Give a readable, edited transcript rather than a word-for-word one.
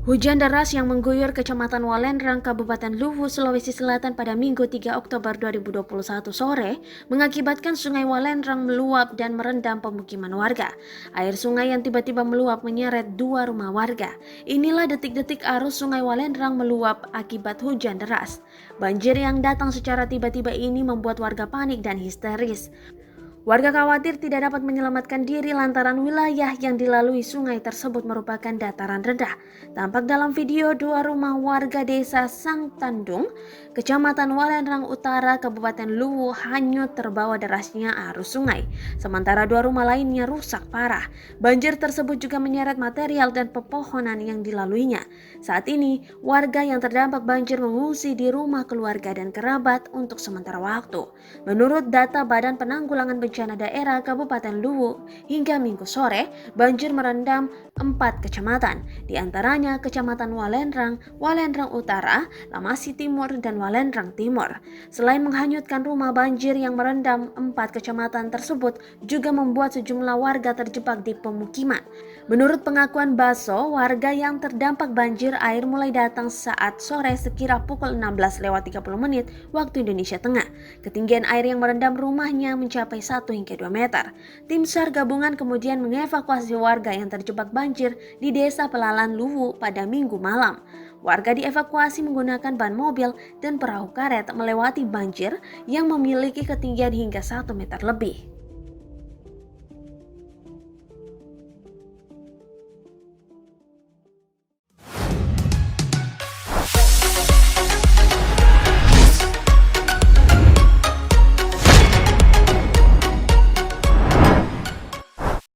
Hujan deras yang mengguyur Kecamatan Walendrang, Kabupaten Luwu, Sulawesi Selatan pada Minggu 3 Oktober 2021 sore mengakibatkan Sungai Walendrang meluap dan merendam pemukiman warga. Air sungai yang tiba-tiba meluap menyeret dua rumah warga. Inilah detik-detik arus Sungai Walendrang meluap akibat hujan deras. Banjir yang datang secara tiba-tiba ini membuat warga panik dan histeris. Warga khawatir tidak dapat menyelamatkan diri lantaran wilayah yang dilalui sungai tersebut merupakan dataran rendah. Tampak dalam video dua rumah warga desa Sangtandung, Kecamatan Walendrang Utara, Kabupaten Luwu hanyut terbawa derasnya arus sungai. Sementara dua rumah lainnya rusak parah. Banjir tersebut juga menyeret material dan pepohonan yang dilaluinya. Saat ini, warga yang terdampak banjir mengungsi di rumah keluarga dan kerabat untuk sementara waktu. Menurut data Badan Penanggulangan Bencana Daerah Kabupaten Luwu, hingga Minggu sore, banjir merendam 4 kecamatan, di antaranya Kecamatan Walendrang, Walendrang Utara, Lamasi Timur, dan Walendrang Timur. Selain menghanyutkan rumah, banjir yang merendam 4 kecamatan tersebut juga membuat sejumlah warga terjebak di pemukiman. Menurut pengakuan Baso, warga yang terdampak banjir, air mulai datang saat sore sekira pukul 16:30 waktu Indonesia Tengah. Ketinggian air yang merendam rumahnya mencapai 1 hingga 2 meter. Tim SAR gabungan kemudian mengevakuasi warga yang terjebak banjir di Desa Pelalan Luwu pada Minggu malam. Warga dievakuasi menggunakan ban mobil dan perahu karet melewati banjir yang memiliki ketinggian hingga 1 meter lebih.